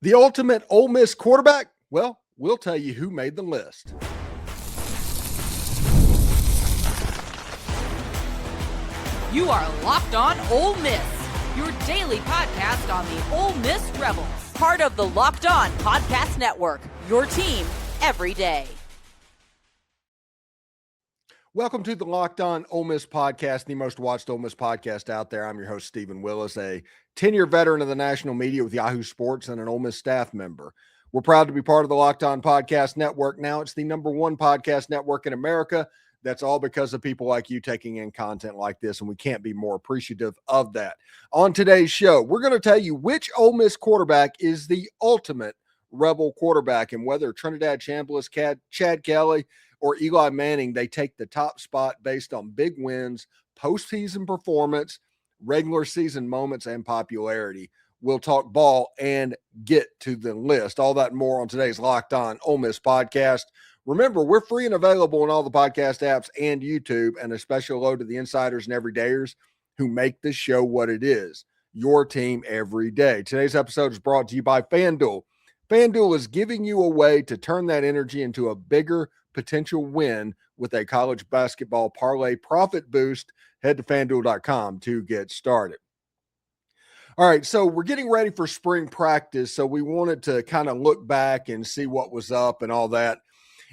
The ultimate Ole Miss quarterback? Well, we'll tell you who made the list. You are Locked On Ole Miss, your daily podcast on the Ole Miss Rebels. Part of the Locked On Podcast Network, your team every day. Welcome to the Locked On Ole Miss podcast, the most watched Ole Miss podcast out there. I'm your host, Steven Willis, a 10-year veteran of the national media with Yahoo Sports and an Ole Miss staff member. We're proud to be part of the Locked On Podcast Network. Now it's the #1 podcast network in America. That's all because of people like you taking in content like this, and we can't be more appreciative of that. On today's show, we're going to tell you which Ole Miss quarterback is the ultimate Rebel quarterback, and whether Trinidad Chambliss, Chad Kelly, or Eli Manning, they take the top spot based on big wins, postseason performance, regular season moments, and popularity. We'll talk ball and get to the list. All that and more on today's Locked On Ole Miss podcast. Remember, we're free and available in all the podcast apps and YouTube, and a special hello to the insiders and everydayers who make this show what it is, your team every day. Today's episode is brought to you by FanDuel. FanDuel is giving you a way to turn that energy into a bigger potential win with a college basketball parlay profit boost. Head to FanDuel.com to get started. All right, so we're getting ready for spring practice, so we wanted to kind of look back and see what was up and all that.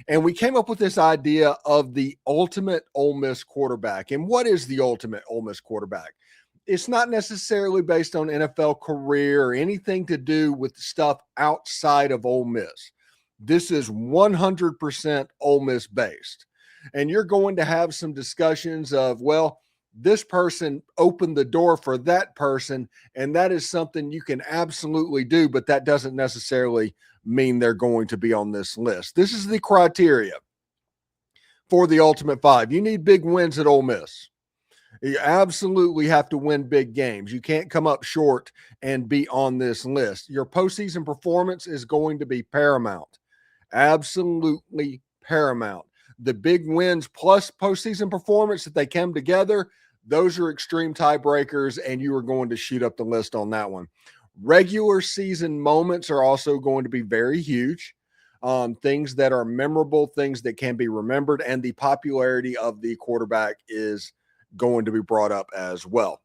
And we came up with this idea of the ultimate Ole Miss quarterback. And what is the ultimate Ole Miss quarterback? It's not necessarily based on NFL career or anything to do with stuff outside of Ole Miss. This is 100% Ole Miss based. And you're going to have some discussions of, well, this person opened the door for that person, and that is something you can absolutely do, but that doesn't necessarily mean they're going to be on this list. This is the criteria for the Ultimate Five. You need big wins at Ole Miss. You absolutely have to win big games. You can't come up short and be on this list. Your postseason performance is going to be paramount. Absolutely paramount. The big wins plus postseason performance, if they come together, those are extreme tiebreakers, and you are going to shoot up the list on that one. Regular season moments are also going to be very huge. Things that are memorable, things that can be remembered, and the popularity of the quarterback is going to be brought up as well.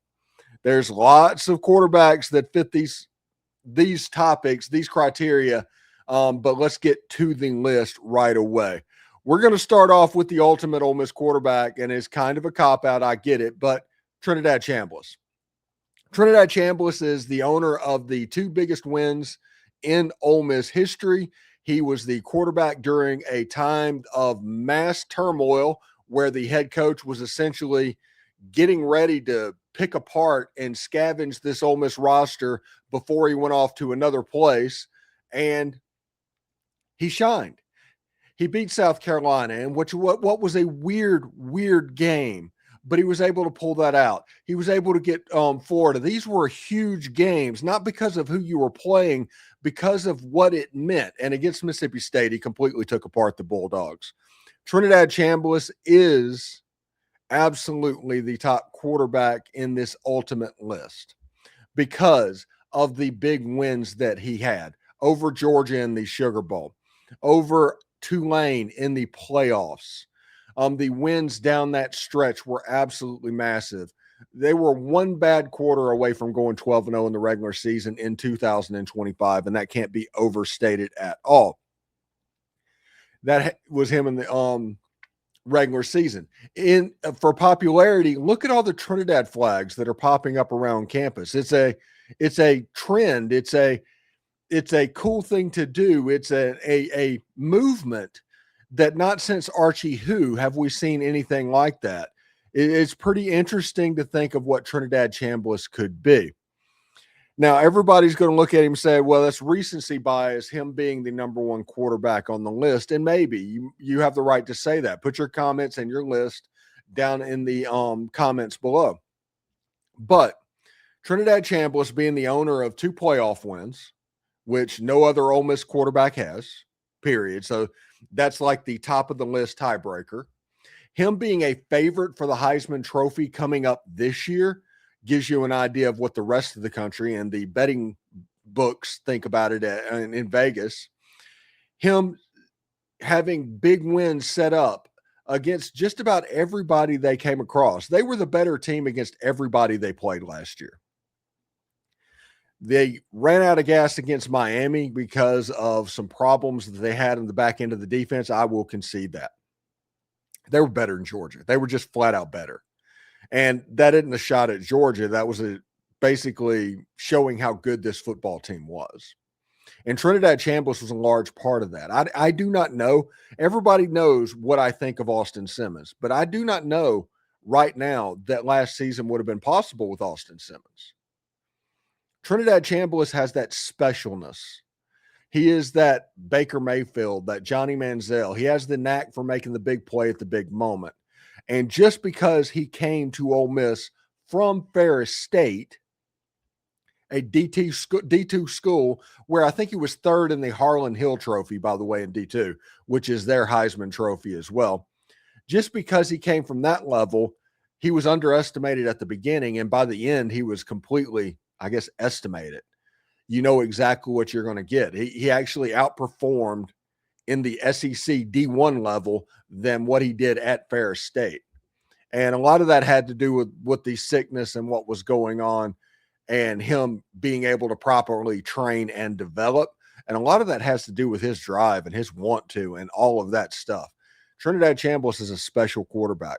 There's lots of quarterbacks that fit these topics, these criteria, but let's get to the list right away. We're going to start off with the ultimate Ole Miss quarterback, and it's kind of a cop-out, I get it, but Trinidad Chambliss. Trinidad Chambliss is the owner of the two biggest wins in Ole Miss history. He was the quarterback during a time of mass turmoil where the head coach was essentially getting ready to pick apart and scavenge this Ole Miss roster before he went off to another place, and he shined. He beat South Carolina, and what was a weird game, but he was able to pull that out. He was able to get Florida. These were huge games, not because of who you were playing, because of what it meant. And against Mississippi State, he completely took apart the Bulldogs. Trinidad Chambliss is absolutely the top quarterback in this ultimate list because of the big wins that he had over Georgia in the Sugar Bowl, over Tulane in the playoffs. The wins down that stretch were absolutely massive. They were one bad quarter away from going 12-0 in the regular season in 2025, and that can't be overstated at all. That was him in the regular season. For popularity, look at all the Trinidad flags that are popping up around campus. It's a trend. It's a cool thing to do. It's a movement that not since Archie have we seen anything like that. It's pretty interesting to think of what Trinidad Chambliss could be. Now, everybody's going to look at him and say, well, that's recency bias, him being the #1 quarterback on the list. And maybe you have the right to say that. Put your comments and your list down in the comments below. But Trinidad Chambliss being the owner of 2 playoff wins, which no other Ole Miss quarterback has, period. So that's like the top of the list tiebreaker. Him being a favorite for the Heisman Trophy coming up this year gives you an idea of what the rest of the country and the betting books think about it in Vegas, him having big wins set up against just about everybody they came across. They were the better team against everybody they played last year. They ran out of gas against Miami because of some problems that they had in the back end of the defense. I will concede that. They were better than Georgia. They were just flat out better. And that isn't a shot at Georgia. That was basically showing how good this football team was. And Trinidad Chambliss was a large part of that. I do not know. Everybody knows what I think of Austin Simmons, but I do not know right now that last season would have been possible with Austin Simmons. Trinidad Chambliss has that specialness. He is that Baker Mayfield, that Johnny Manziel. He has the knack for making the big play at the big moment. And just because he came to Ole Miss from Ferris State, a D2 school, where I think he was third in the Harlan Hill Trophy, by the way, in D2, which is their Heisman Trophy as well. Just because he came from that level, he was underestimated at the beginning, and by the end, he was completely, I guess, estimated. You know exactly what you're going to get. He actually outperformed in the SEC D1 level than what he did at Ferris State. And a lot of that had to do with the sickness and what was going on and him being able to properly train and develop. And a lot of that has to do with his drive and his want to and all of that stuff. Trinidad Chambliss is a special quarterback.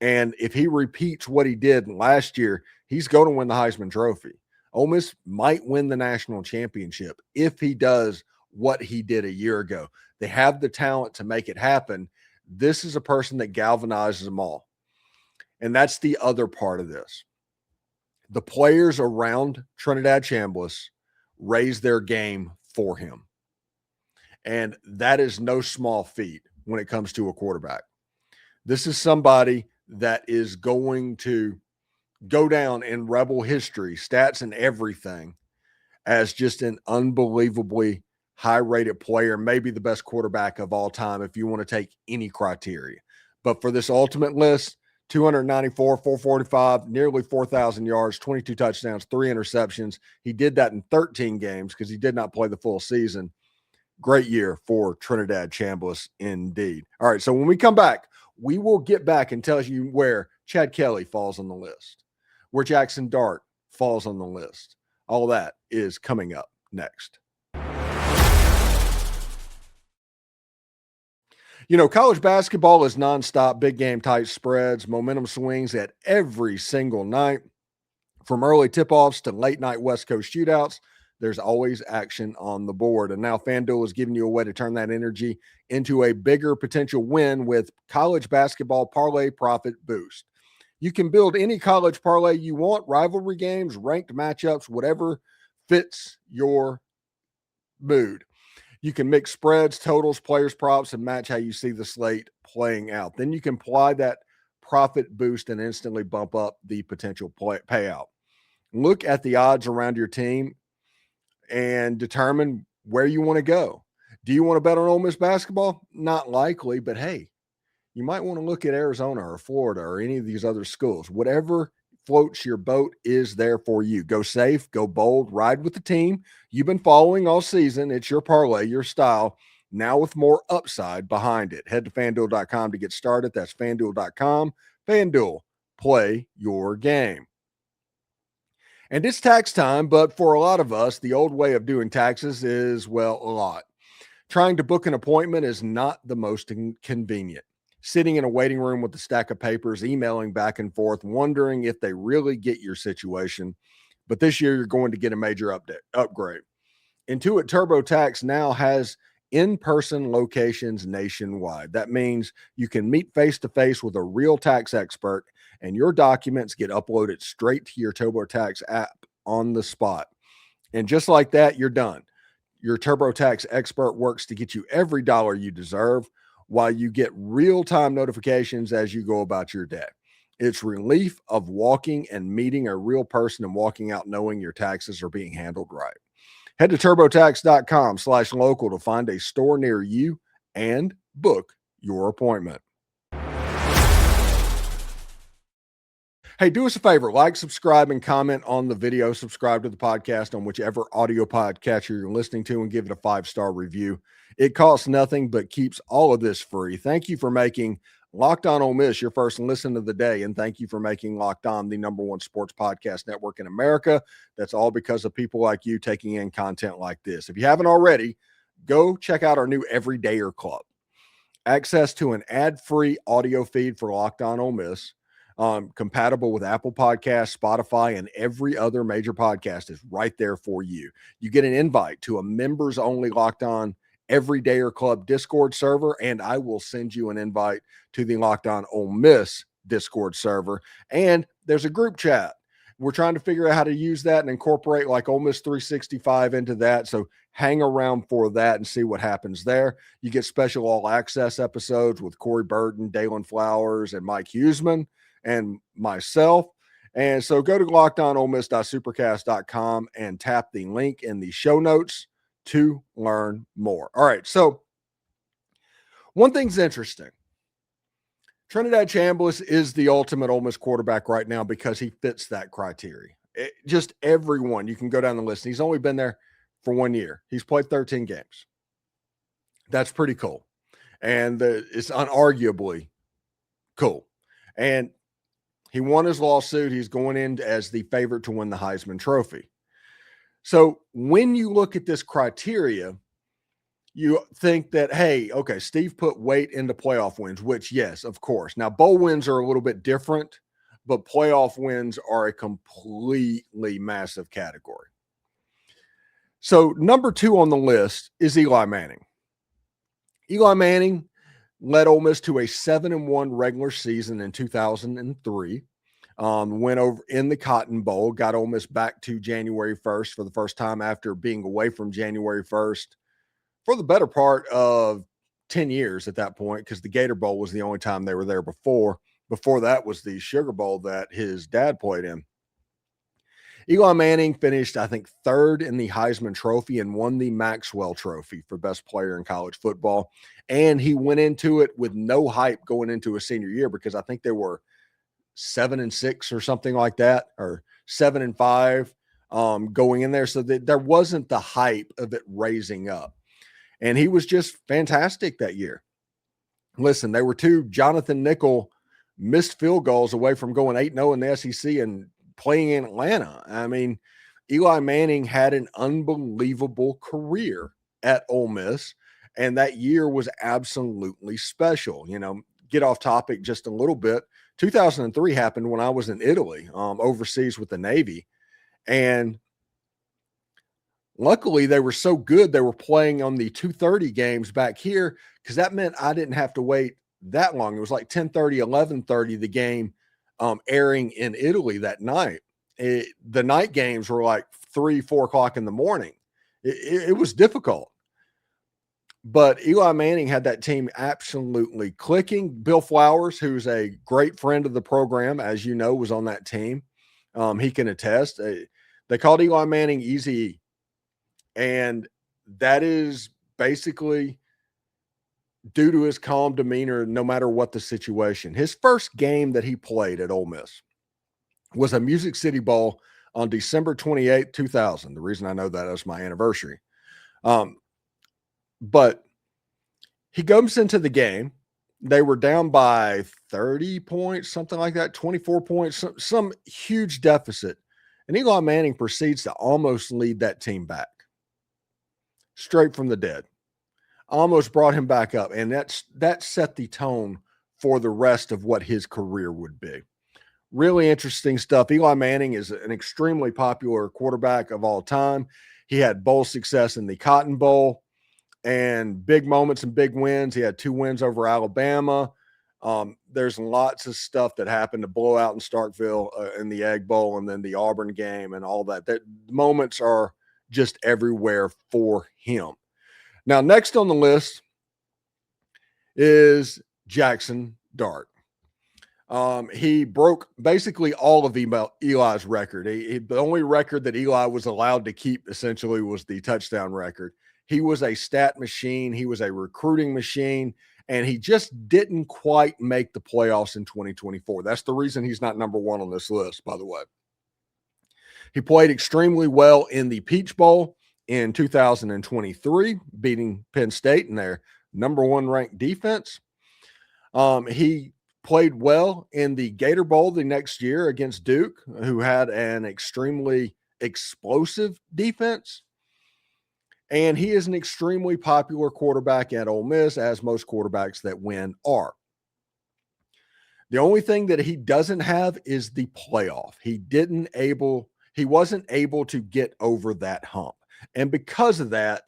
And if he repeats what he did last year, he's going to win the Heisman Trophy. Ole Miss might win the national championship if he does what he did a year ago. They have the talent to make it happen. This is a person that galvanizes them all. And that's the other part of this. The players around Trinidad Chambliss raise their game for him. And that is no small feat when it comes to a quarterback. This is somebody that is going to go down in Rebel history, stats and everything, as just an unbelievably high-rated player, maybe the best quarterback of all time if you want to take any criteria. But for this ultimate list, 294, 445, nearly 4,000 yards, 22 touchdowns, 3 interceptions. He did that in 13 games because he did not play the full season. Great year for Trinidad Chambliss indeed. All right, so when we come back, we will get back and tell you where Chad Kelly falls on the list, where Jaxson Dart falls on the list. All that is coming up next. You know, college basketball is nonstop, big game, tight spreads, momentum swings at every single night. From early tip-offs to late-night West Coast shootouts, there's always action on the board. And now FanDuel is giving you a way to turn that energy into a bigger potential win with college basketball parlay profit boost. You can build any college parlay you want, rivalry games, ranked matchups, whatever fits your mood. You can mix spreads, totals, players, props, and match how you see the slate playing out. Then you can apply that profit boost and instantly bump up the potential payout. Look at the odds around your team and determine where you want to go. Do you want to bet on Ole Miss basketball? Not likely, but hey, you might want to look at Arizona or Florida or any of these other schools. Whatever floats your boat is there for you. Go safe, go bold, ride with the team you've been following all season. It's your parlay, your style, now with more upside behind it. Head to FanDuel.com to get started. That's FanDuel.com. FanDuel, play your game. And it's tax time, but for a lot of us, the old way of doing taxes is, well, a lot. Trying to book an appointment is not the most convenient. Sitting in a waiting room with a stack of papers, emailing back and forth, wondering if they really get your situation. But this year, you're going to get a major upgrade. Intuit TurboTax now has in-person locations nationwide. That means you can meet face-to-face with a real tax expert, and your documents get uploaded straight to your TurboTax app on the spot. And just like that, you're done. Your TurboTax expert works to get you every dollar you deserve, while you get real-time notifications as you go about your day. It's relief of walking and meeting a real person and walking out knowing your taxes are being handled right. Head to TurboTax.com/local to find a store near you and book your appointment. Hey, do us a favor, like, subscribe, and comment on the video. Subscribe to the podcast on whichever audio podcatcher you're listening to and give it a 5-star review. It costs nothing but keeps all of this free. Thank you for making Locked On Ole Miss your first listen of the day, and thank you for making Locked On the #1 sports podcast network in America. That's all because of people like you taking in content like this. If you haven't already, go check out our new Everydayer Club. Access to an ad-free audio feed for Locked On Ole Miss, compatible with Apple Podcasts, Spotify, and every other major podcast is right there for you. You get an invite to a members-only Locked On Everydayer Club Discord server, and I will send you an invite to the Locked On Ole Miss Discord server. And there's a group chat. We're trying to figure out how to use that and incorporate like Ole Miss 365 into that. So hang around for that and see what happens there. You get special all access episodes with Corey Burton, Dalen Flowers, and Mike Huseman and myself. And so go to lockedonolemiss.supercast.com and tap the link in the show notes to learn more. All right. So one thing's interesting. Trinidad Chambliss is the ultimate Ole Miss quarterback right now because he fits that criteria. Just everyone, you can go down the list. He's only been there for 1 year. He's played 13 games. That's pretty cool. And it's unarguably cool. And he won his lawsuit. He's going in as the favorite to win the Heisman Trophy. So when you look at this criteria, you think that, hey, okay, Steve put weight into playoff wins, which, yes, of course. Now, bowl wins are a little bit different, but playoff wins are a completely massive category. So number 2 on the list is Eli Manning. Eli Manning led Ole Miss to a 7-1 regular season in 2003. Went over in the Cotton Bowl, got Ole Miss back to January 1st for the first time after being away from January 1st for the better part of 10 years at that point, because the Gator Bowl was the only time they were there before. Before that was the Sugar Bowl that his dad played in. Eli Manning finished, I think, 3rd in the Heisman Trophy and won the Maxwell Trophy for best player in college football. And he went into it with no hype going into a senior year because I think they were 7-6 or something like that, or 7-5 going in there. So that there wasn't the hype of it raising up. And he was just fantastic that year. Listen, they were 2 Jonathan Nickel missed field goals away from going 8-0 in the SEC and playing in Atlanta. I mean, Eli Manning had an unbelievable career at Ole Miss, and that year was absolutely special. You know, get off topic just a little bit. 2003 happened when I was in Italy, overseas with the Navy. And luckily, they were so good, they were playing on the 2:30 games back here because that meant I didn't have to wait that long. It was like 10:30, 11:30, the game airing in Italy that night. The night games were like 3, 4 o'clock in the morning. It was difficult. But Eli Manning had that team absolutely clicking. Bill Flowers, who's a great friend of the program, as you know, was on that team. He can attest. They called Eli Manning Easy E. And that is basically due to his calm demeanor, no matter what the situation. His first game that he played at Ole Miss was a Music City Bowl on December 28, 2000. The reason I know that is my anniversary. But he comes into the game. They were down by 30 points, something like that, 24 points, some huge deficit. And Eli Manning proceeds to almost lead that team back. Straight from the dead. Almost brought him back up. And that set the tone for the rest of what his career would be. Really interesting stuff. Eli Manning is an extremely popular quarterback of all time. He had bowl success in the Cotton Bowl and big moments and big wins. He had 2 wins over Alabama. There's lots of stuff that happened to blow out in Starkville in the Egg Bowl and then the Auburn game and all that. That moments are just everywhere for him. Now, next on the list is Jaxson Dart. He broke basically all of Eli's record. The only record that Eli was allowed to keep essentially was the touchdown record. He was a stat machine. He was a recruiting machine. and he just didn't quite make the playoffs in 2024. That's the reason he's not number one on this list, by the way. He played extremely well in the Peach Bowl in 2023, beating Penn State in their number one ranked defense. He played well in the Gator Bowl the next year against Duke, who had an extremely explosive defense. And he is an extremely popular quarterback at Ole Miss, as most quarterbacks that win are. The only thing that he doesn't have is the playoff. He wasn't able to get over that hump. And because of that,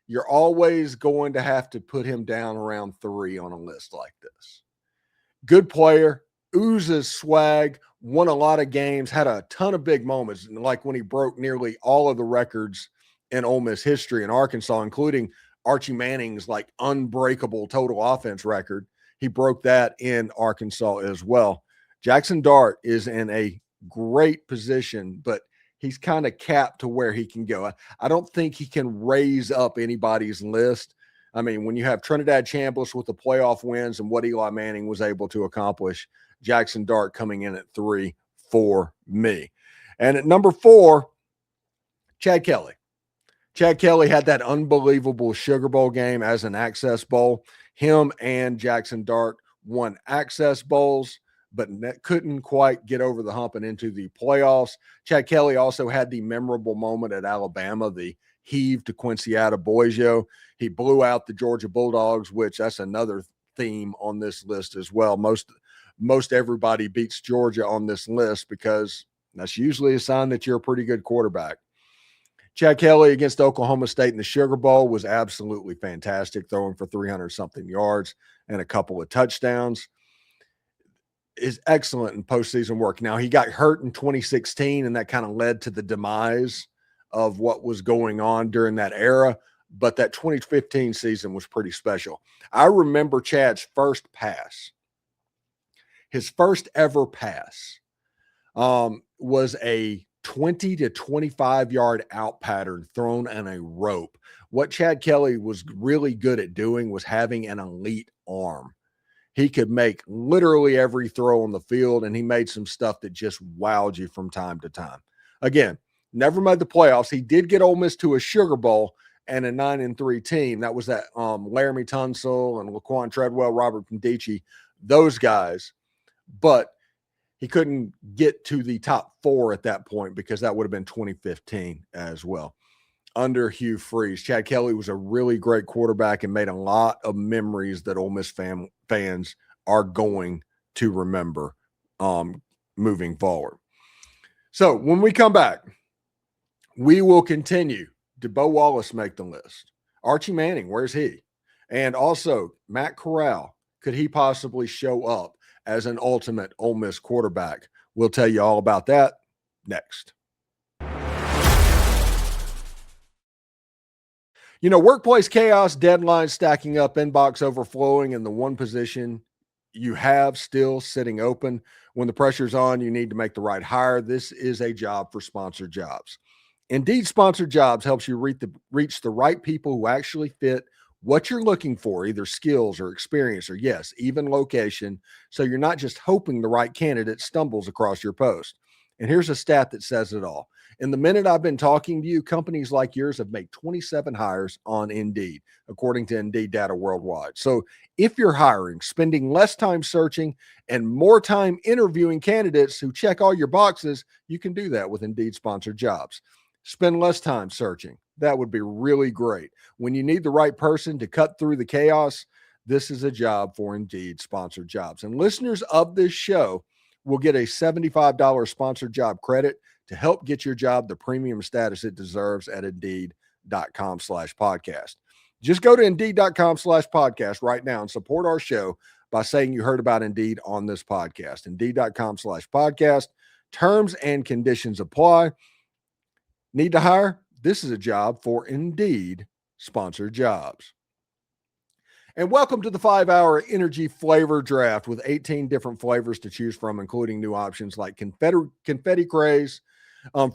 you're always going to have to put him down around 3 on a list like this. Good player, oozes swag, won a lot of games, had a ton of big moments, like when he broke nearly all of the records in Ole Miss history in Arkansas, including Archie Manning's like unbreakable total offense record. He broke that in Arkansas as well. Jaxson Dart is in a great position, but he's kind of capped to where he can go. I don't think he can raise up anybody's list. I mean, when you have Trinidad Chambliss with the playoff wins and what Eli Manning was able to accomplish, Jaxson Dart coming in at 3 for me. And at number 4, Chad Kelly. Chad Kelly had that unbelievable Sugar Bowl game as an Access Bowl. Him and Jaxson Dart won Access Bowls, but couldn't quite get over the hump and into the playoffs. Chad Kelly also had the memorable moment at Alabama, the heave to Quincy Adeboyejo. He blew out the Georgia Bulldogs, which that's another theme on this list as well. Most everybody beats Georgia on this list because that's usually a sign that you're a pretty good quarterback. Chad Kelly against Oklahoma State in the Sugar Bowl was absolutely fantastic, throwing for 300-something yards and a couple of touchdowns. Is excellent in postseason work. Now, he got hurt in 2016, and that kind of led to the demise of what was going on during that era, but that 2015 season was pretty special. I remember Chad's first pass. His first ever pass was a 20 to 25 yard out pattern thrown on a rope. What Chad Kelly was really good at doing was having an elite arm. He could make literally every throw on the field, and he made some stuff that just wowed you from time to time. Again, never made the playoffs. He did get Ole Miss to a Sugar Bowl and a 9-3 team. That was that Laramie Tunsil and Laquan Treadwell, Robert Medici, those guys. But he couldn't get to the top 4 at that point because that would have been 2015 as well. Under Hugh Freeze, Chad Kelly was a really great quarterback and made a lot of memories that Ole Miss fans are going to remember moving forward. So when we come back, we will continue. Did Bo Wallace make the list? Archie Manning, where's he? And also Matt Corral, could he possibly show up as an ultimate Ole Miss quarterback? We'll tell you all about that next. You know, workplace chaos, deadlines stacking up, inbox overflowing, and the one position you have still sitting open. When the pressure's on, you need to make the right hire. This is a job for Sponsored Jobs. Indeed, Sponsored Jobs helps you reach the right people who actually fit what you're looking for, either skills or experience or, yes, even location, so you're not just hoping the right candidate stumbles across your post. And here's a stat that says it all. In the minute I've been talking to you, companies like yours have made 27 hires on Indeed, according to Indeed data worldwide. So if you're hiring, spending less time searching and more time interviewing candidates who check all your boxes, you can do that with Indeed Sponsored Jobs. Spend less time searching. That would be really great. When you need the right person to cut through the chaos, this is a job for Indeed Sponsored Jobs. And listeners of this show will get a $75 sponsored job credit to help get your job the premium status it deserves at Indeed.com/podcast. Just go to Indeed.com/podcast right now and support our show by saying you heard about Indeed on this podcast. Indeed.com/podcast. Terms and conditions apply. Need to hire? This is a job for Indeed Sponsored Jobs. And welcome to the 5-hour energy flavor draft with 18 different flavors to choose from, including new options like confetti craze,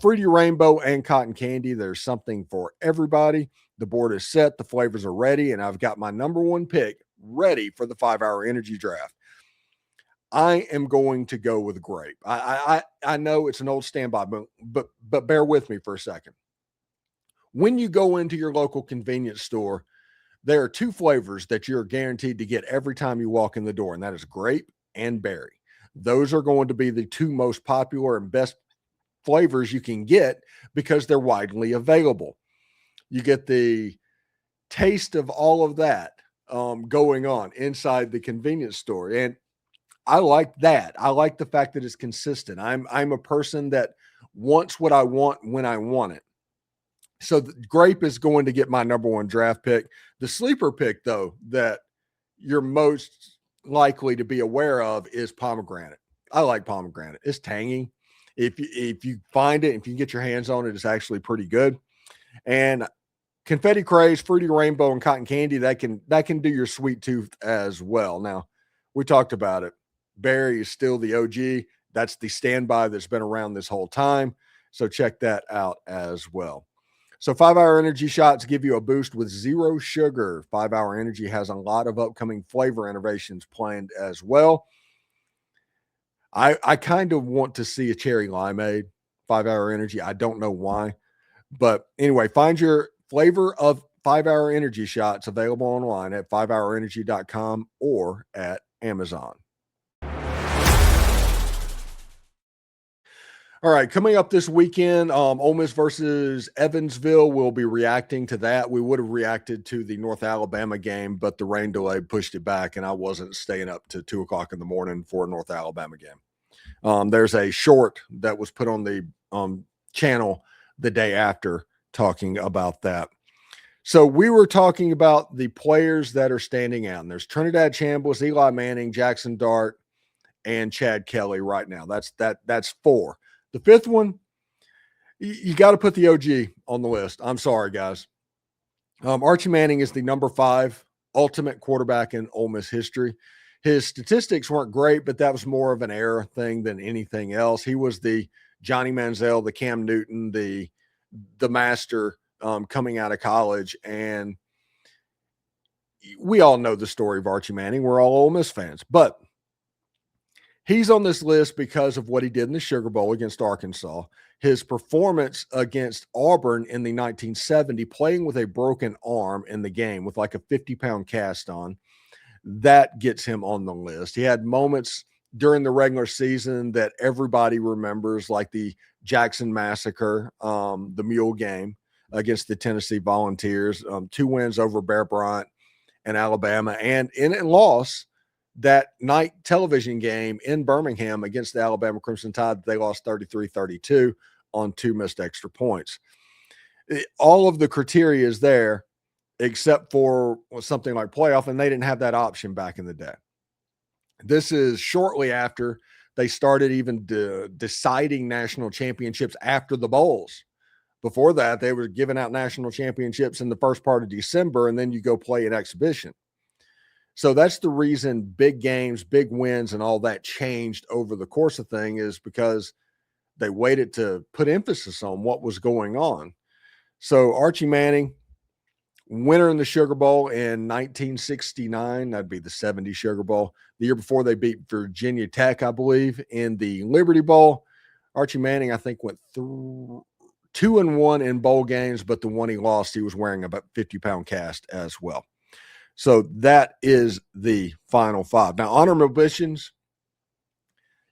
fruity rainbow, and cotton candy. There's something for everybody. The board is set. The flavors are ready. And I've got my number one pick ready for the 5-hour energy draft. I am going to go with grape. I know it's an old standby, but bear with me for a second. When you go into your local convenience store, there are 2 flavors that you're guaranteed to get every time you walk in the door, and that is grape and berry. Those are going to be the 2 most popular and best flavors you can get because they're widely available. You get the taste of all of that going on inside the convenience store. And I like that. I like the fact that it's consistent. I'm a person that wants what I want when I want it. So the grape is going to get my number 1 draft pick. The sleeper pick, though, that you're most likely to be aware of is pomegranate. I like pomegranate. It's tangy. If you find it, if you get your hands on it, it's actually pretty good. And confetti craze, fruity rainbow, and cotton candy, that can do your sweet tooth as well. Now, we talked about it. Berry is still the OG. That's the standby that's been around this whole time. So check that out as well. So 5-hour energy shots give you a boost with 0 sugar. 5-hour energy has a lot of upcoming flavor innovations planned as well. I kind of want to see a cherry limeade 5-hour energy. I don't know why. But anyway, find your flavor of 5-hour energy shots available online at 5hourenergy.com or at Amazon. All right, coming up this weekend, Ole Miss versus Evansville. We'll be reacting to that. We would have reacted to the North Alabama game, but the rain delay pushed it back, and I wasn't staying up to 2 o'clock in the morning for a North Alabama game. There's a short that was put on the channel the day after talking about that. So we were talking about the players that are standing out. And there's Trinidad Chambliss, Eli Manning, Jaxson Dart, and Chad Kelly right now. That's 4. The 5th one, you got to put the OG on the list. I'm sorry, guys. Archie Manning is the number 5 ultimate quarterback in Ole Miss history. His statistics weren't great, but that was more of an error thing than anything else. He was the Johnny Manziel, the Cam Newton, the master coming out of college. And we all know the story of Archie Manning. We're all Ole Miss fans. But he's on this list because of what he did in the Sugar Bowl against Arkansas, his performance against Auburn in the 1970, playing with a broken arm in the game with like a 50-pound cast on. That gets him on the list. He had moments during the regular season that everybody remembers, like the Jackson Massacre, the Mule game against the Tennessee Volunteers, 2 wins over Bear Bryant and Alabama, and in a loss that night television game in Birmingham against the Alabama Crimson Tide. They lost 33-32 on 2 missed extra points. All of the criteria is there except for something like playoff, and they didn't have that option back in the day. This is shortly after they started even deciding national championships after the bowls. Before that, they were giving out national championships in the first part of December, and then you go play an exhibition. So that's the reason big games, big wins, and all that changed over the course of thing, is because they waited to put emphasis on what was going on. So Archie Manning, winner in the Sugar Bowl in 1969. That'd be the 70 Sugar Bowl. The year before, they beat Virginia Tech, I believe, in the Liberty Bowl. Archie Manning, I think, went through 2-1 in bowl games, but the one he lost, he was wearing about 50-pound cast as well. So that is the final 5. Now, honorable mentions,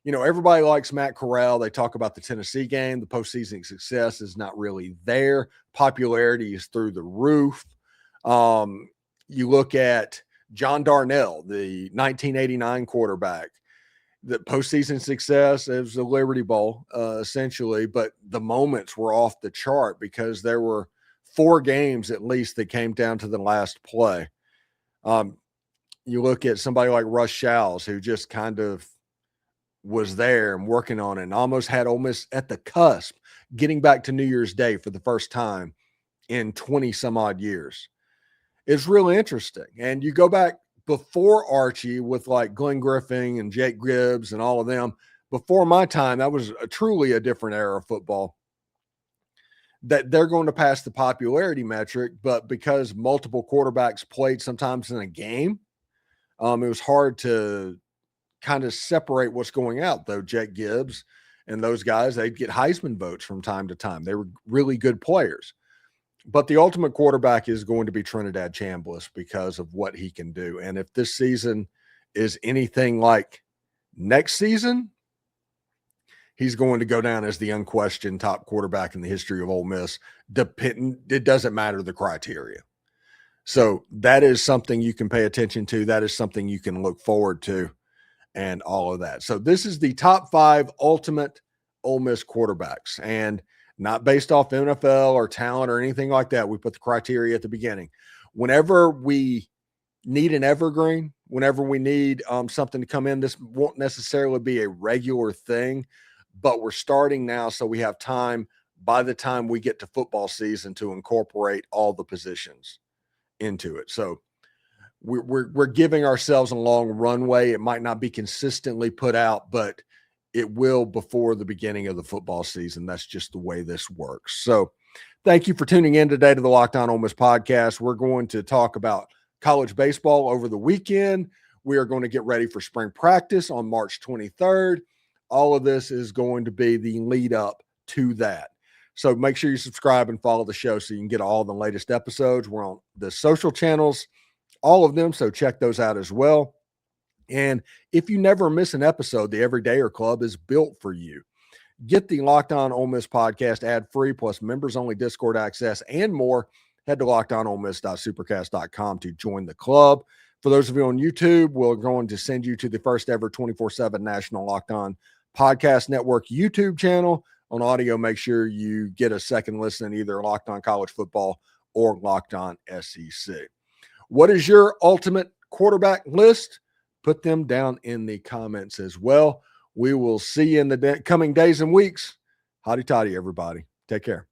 everybody likes Matt Corral. They talk about the Tennessee game. The postseason success is not really there. Popularity is through the roof. You look at John Darnell, the 1989 quarterback. The postseason success, it was the Liberty Bowl, essentially, but the moments were off the chart because there were 4 games at least that came down to the last play. You look at somebody like Russ Showles, who just kind of was there and working on it and almost had Ole Miss at the cusp, getting back to New Year's Day for the first time in 20 some odd years. It's really interesting. And you go back before Archie with like Glenn Griffin and Jake Gibbs and all of them. Before my time, that was truly a different era of football. That they're going to pass the popularity metric, but because multiple quarterbacks played sometimes in a game, It was hard to kind of separate what's going out, though. Jet Gibbs and those guys, they'd get Heisman votes from time to time. They were really good players. But the ultimate quarterback is going to be Trinidad Chambliss because of what he can do. And if this season is anything like next season, he's going to go down as the unquestioned top quarterback in the history of Ole Miss. It doesn't matter the criteria. So that is something you can pay attention to. That is something you can look forward to and all of that. So this is the top 5 ultimate Ole Miss quarterbacks, and not based off NFL or talent or anything like that. We put the criteria at the beginning. Whenever we need an evergreen, whenever we need something to come in, this won't necessarily be a regular thing, but we're starting now, so we have time by the time we get to football season to incorporate all the positions into it. So we're giving ourselves a long runway. It might not be consistently put out, but it will before the beginning of the football season. That's just the way this works. So thank you for tuning in today to the Locked On Ole Miss podcast. We're going to talk about college baseball over the weekend. We are going to get ready for spring practice on March 23rd. All of this is going to be the lead up to that. So make sure you subscribe and follow the show so you can get all the latest episodes. We're on the social channels, all of them, so check those out as well. And if you never miss an episode, the Everydayer Club is built for you. Get the Locked On Ole Miss podcast ad-free, plus members-only Discord access and more. Head to lockedonolemiss.supercast.com to join the club. For those of you on YouTube, we're going to send you to the first ever 24/7 national Locked On Podcast Network YouTube channel. On audio, make sure you get a second listen, either Locked On College Football or Locked On SEC. What is your ultimate quarterback list? Put them down in the comments as well. We will see you in the coming days and weeks. Hotty toddy, everybody. Take care.